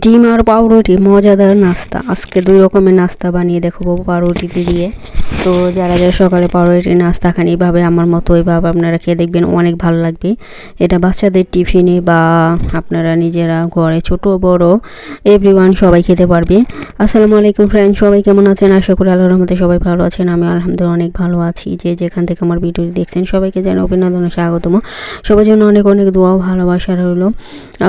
ডিম আর পাউরুটি মজাদার নাস্তা। আজকে 2 রকমের নাস্তা বানিয়ে দেখাবো পাউরুটি দিয়ে। তো যারা সকালে পাউরুটির নাস্তা খান এইভাবে আমার মতো এইভাবে আপনারা খেয়ে দেখবেন, অনেক ভালো লাগবে। এটা বাচ্চাদের টিফিনে বা আপনারা নিজেরা ঘরে ছোট বড় এভরিওয়ান সবাই খেতে পারবে। আসসালামু আলাইকুম ফ্রেন্ড, সবাই কেমন আছেন? আশা করি আল্লাহর রহমতে সবাই ভালো আছেন। আমি আলহামদুলিল্লাহ অনেক ভালো আছি। যেখান থেকে আমার ভিডিওটি দেখছেন সবাইকে জানাই অভিনন্দন ও স্বাগতম। সবার জন্য অনেক অনেক দোয়া ভালোবাসা রইল।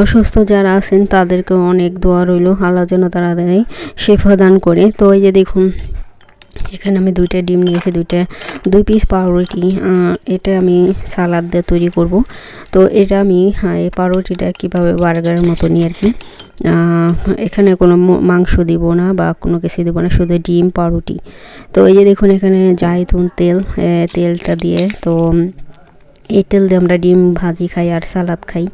অসুস্থ যারা আছেন তাদেরকে অনেক দোয়া রইল, আল্লাহর জন্য তাড়াতাড়ি শেফা দান করে। তো এই যে দেখুন, এখানে আমি 2টা ডিম নিয়েছি, 2 পিস পাউরুটি। এটা আমি সালাদ দিয়ে তৈরি করব। তো এটা আমি এই পাউরুটিটা কীভাবে বার্গারের মতো নিয়ে আর কি, এখানে কোনো মাংস দিব না বা কোনো কিছু দিব না, শুধু ডিম পাউরুটি। তো এই যে দেখুন, এখানে জায়তুন তেলটা দিয়ে, তো এই তেল দিয়ে আমরা ডিম ভাজি খাই আর সালাদ খাই।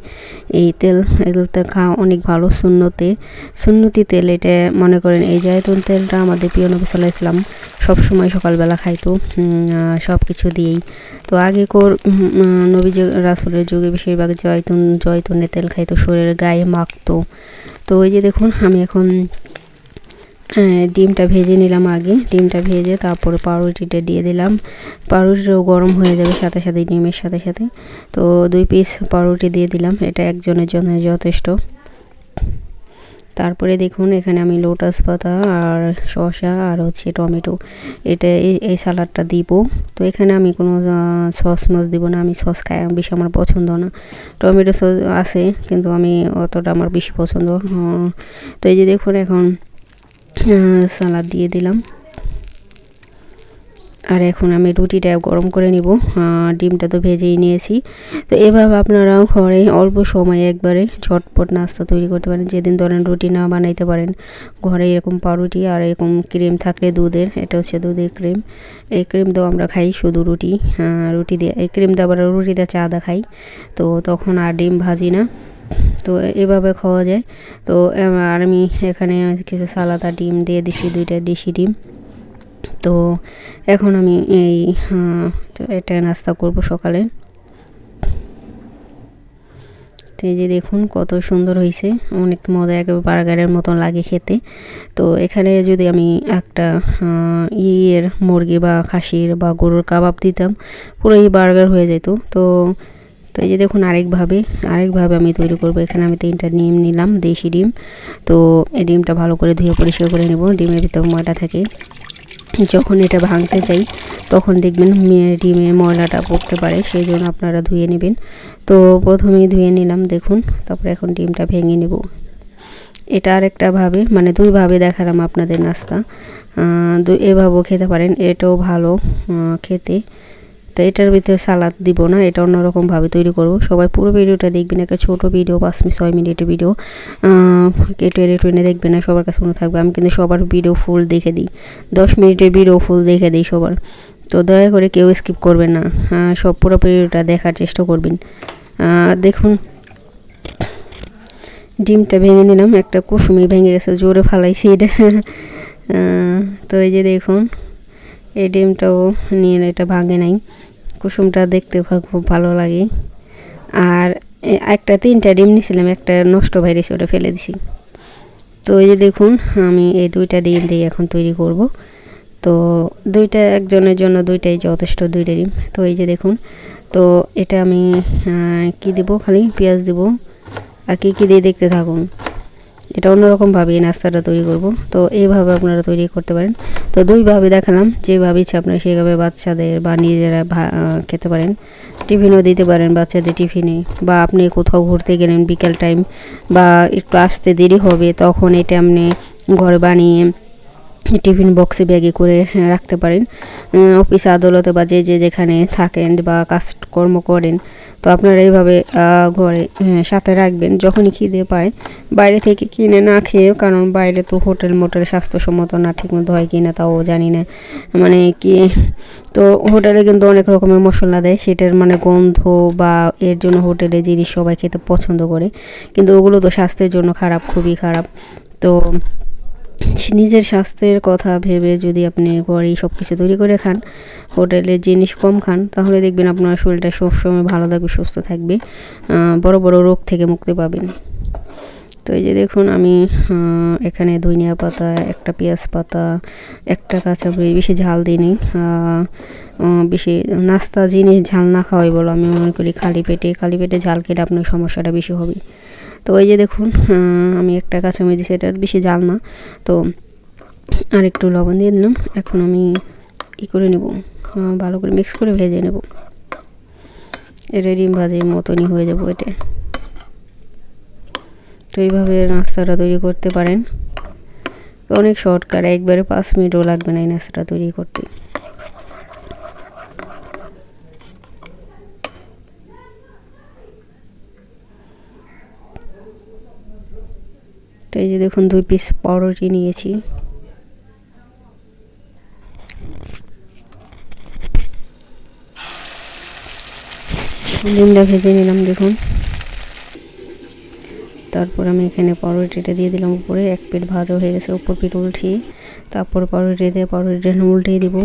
এই তেলটা খাওয়া অনেক ভালো, সুন্নতি তেল। এটা মনে করেন এই জায়তুন তেলটা আমাদের প্রিয় নবী সাল্লাল্লাহু আলাইহি ওয়াসাল্লাম সবসময় সকালবেলা খাইতো সব কিছু দিয়েই। তো আগে নবী রাসূলের যুগে বেশিরভাগ জয়তুনের তেল খাইতো, শরীরের গায়ে মাখতো। তো এই যে দেখুন, আমি এখন ডিমটা ভেজে নিলাম। আগে ডিমটা ভেজে তারপরে পাউরুটিটা দিয়ে দিলাম। পাউরুটিটাও গরম হয়ে যাবে সাথে সাথে ডিমের সাথে সাথে। তো 2 পিস পাউরুটি দিয়ে দিলাম, এটা একজনের জন্য যথেষ্ট। তারপরে দেখুন, এখানে আমি লোটাস পাতা আর শসা আর হচ্ছে টমেটো, এটা এই সালাডটা দিব। তো এখানে আমি কোনো সস দিব না, আমি সস খাই বেশি, আমার পছন্দ না। টমেটো সস আছে কিন্তু আমি অতটা আমার বেশি পছন্দ। তো এই যে দেখুন, এখন সালাদ দিয়ে দিলাম। আর এখন আমি রুটিটা গরম করে নিব। ডিমটা তো ভেজেই নিয়েছি। তো এভাবে আপনারাও ঘরে অল্প সময়ে একবারে ঝটপট নাস্তা তৈরি করতে পারেন। যেদিন ধরেন রুটি না বানাইতে পারেন, ঘরে এরকম পাউরুটি আর এরকম ক্রিম থাকলে দুধের, এটা হচ্ছে দুধের ক্রিম। এই ক্রিম দিয়েও আমরা খাই শুধু রুটি দিয়ে, এই ক্রিম দিয়ে আবার রুটি দিয়ে চা দা খাই। তো তখন আর ডিম ভাজি না, তো এভাবে খাওয়া যায়। তো আর আমি এখানে কিছু সালাদ আর ডিম দিয়ে দিছি, 2টা দেশি ডিম। তো এখন আমি এটা নাস্তা করব সকালে। তো এই যে দেখুন কত সুন্দর হয়েছে, অনেক মজা, একেবারে বার্গারের মতন লাগে খেতে। তো এখানে যদি আমি একটা মুরগি বা খাসির বা গরুর কাবাব দিতাম, পুরো এই বার্গার হয়ে যেত। তো এই যে দেখুন, আরেকভাবে আমি তৈরি করব। এখানে আমি 3টা ডিম নিলাম, দেশি ডিম। তো এই ডিমটা ভালো করে ধুয়ে পরিষ্কার করে নেব। ডিমের ভিতরে ময়লা থাকে, যখন এটা ভাঙতে চাই তখন দেখবেন ডিমে ময়লাটা পড়তে পারে, সেই জন্য আপনারা ধুয়ে নেবেন। তো প্রথমেই ধুয়ে নিলাম দেখুন, তারপরে এখন ডিমটা ভেঙে নেব। এটা আরেকটা ভাবে, মানে 2 ভাবে দেখালাম আপনাদের নাস্তা। এভাবেও খেতে পারেন, এটাও ভালো খেতে। তো এটার ভিতরে সালাদ দিব না, এটা অন্যরকমভাবে তৈরি করব। সবাই পুরো ভিডিওটা দেখবেন, একটা ছোট ভিডিও 5-6 মিনিটের ভিডিও, টেনে দেখবেন না, সবার কাছে মনে থাকবে। আমি কিন্তু সবার ভিডিও ফুল দেখে দিই, 10 মিনিটের ভিডিও ফুল দেখে দিই সবার। তো দয়া করে কেউ স্কিপ করবেন না, সব পুরো ভিডিওটা দেখার চেষ্টা করবেন। দেখুন, ডিমটা ভেঙে নিলাম, একটা কুসুমি ভেঙে গেছে, জোরে ফালাইছি এটা। তো এই যে দেখুন, এই ডিমটাও নিয়ে, এটা ভাঙে নাই, কুসুমটা দেখতে খুব ভালো লাগে। আর 3টা ডিম নিয়েছিলাম, একটা নষ্ট ভাইরাস, ওটা ফেলে দিছি। তো এই যে দেখুন, আমি এই 2টা ডিম দিয়ে এখন তৈরি করব। তো 2টা একজনের জন্য 2টাই যথেষ্ট, 2টা ডিম। তো এই যে দেখুন, তো এটা আমি কি দিব, খালি পেঁয়াজ দিব আর কি দিয়ে দেখতে থাকুন। এটা অন্যরকমভাবে এই নাস্তাটা তৈরি করব। তো এইভাবে আপনারা তৈরি করতে পারেন। তো 2 ভাবে দেখালাম, যেভাবে ইচ্ছে আপনারা সেভাবে বাচ্চাদের বা নিজেরা খেতে পারেন। টিফিনও দিতে পারেন বাচ্চাদের টিফিনে, বা আপনি কোথাও ঘুরতে গেলেন বিকেল টাইম বা একটু আসতে দেরি হবে, তখন এটা আপনি ঘরে বানিয়ে টিফিন বক্সে ব্যাগে করে রাখতে পারেন। অফিস আদালতে বা যেখানে থাকেন বা কাজকর্ম করেন, তো আপনারা এইভাবে ঘরে সাথে রাখবেন। যখনই খিদে পায়, বাইরে থেকে কিনে না খেয়ে, কারণ বাইরে তো হোটেল স্বাস্থ্যসম্মত না, ঠিকমতো হয় কি না তাও জানি না, মানে কি। তো হোটেলে কিন্তু অনেক রকমের মশলা দেয়, সেটার মানে গন্ধ বা এর জন্য হোটেলে জিনিস সবাই খেতে পছন্দ করে, কিন্তু ওগুলো তো স্বাস্থ্যের জন্য খারাপ, খুবই খারাপ। তো নিজের স্বাস্থ্যের কথা ভেবে যদি আপনি ঘরেই সব কিছু তৈরি করে খান, হোটেলের জিনিস কম খান, তাহলে দেখবেন আপনার শরীরটা সবসময় ভালো থাকবে, সুস্থ থাকবে, বড় বড় রোগ থেকে মুক্তি পাবেন। তো এই যে দেখুন আমি এখানে ধনিয়া পাতা, একটা পেঁয়াজ পাতা, একটা কাঁচামরিচ, বেশি ঝাল দিইনি। বেশি নাস্তা জিনিস ঝাল না খাওয়াই বলো, আমি মনে করি খালি পেটে ঝাল খেলে আপনার সমস্যাটা বেশি হবে। তো এই যে দেখুন আমি একটা কাঁচামরিচ দিয়েছি, এটা বেশি ঝাল না। তো আর একটু লবণ দিয়ে দিলাম। এখন আমি করে নেব, ভালো করে মিক্স করে ভেজে নেব। এটা ডিম ভাজির মতনই হয়ে যাবো এটা। তো এইভাবে নাস্তাটা তৈরি করতে পারেন। অনেক শর্টকাট, একবারে 5 মিনিটও লাগবে না এই নাস্তাটা তৈরি করতে। তো এই যে দেখুন 2 পিস পাউরুটি নিয়েছি। ডিমটা ভেজে নিলাম দেখুন। তারপর আমি এখানে পাউরুটিটা দিয়ে দিলাম উপরে। এক পিঠ ভাজা হয়ে গেছে, উপর পিঠ উল্টিয়ে তারপর পাউরুটিটা উল্টিয়ে দিব।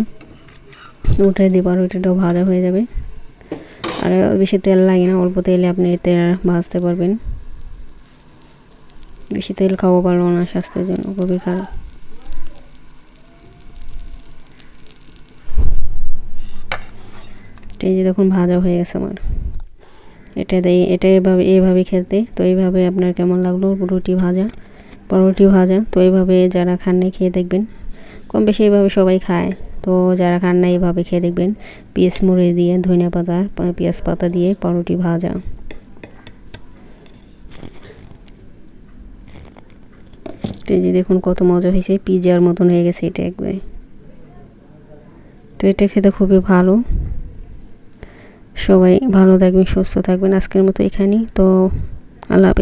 উল্টে দিয়ে পাউরুটিটাও ভাজা হয়ে যাবে। আর বেশি তেল লাগে না, অল্প তেলে আপনি এতে ভাজতে পারবেন। বেশি তেল খাওয়া ভালো না, স্বাস্থ্যের জন্য খুবই খারাপ। এই যে দেখুন ভাজা হয়ে গেছে আমার। এটা এইভাবে খেতে। তো এইভাবে আপনার কেমন লাগলো পাউরুটি ভাজা? তো এইভাবে যারা খান নাই খেয়ে দেখবেন, কম বেশি এইভাবে সবাই খায়। তো যারা খান না এইভাবে খেয়ে দেখবেন, পেঁয়াজ মরিচ দিয়ে, ধনিয়া পাতা, পেঁয়াজ পাতা দিয়ে পাউরুটি ভাজা। এই যে দেখুন কত মজা হয়েছে, পিৎজার মতন হয়ে গেছে এটা একবারে। তো এটা খেতে খুবই ভালো। সবাই ভালো থাকবেন, সুস্থ থাকবেন। আজকের মতো এখানেই। তো আল্লাহ হাফেজ।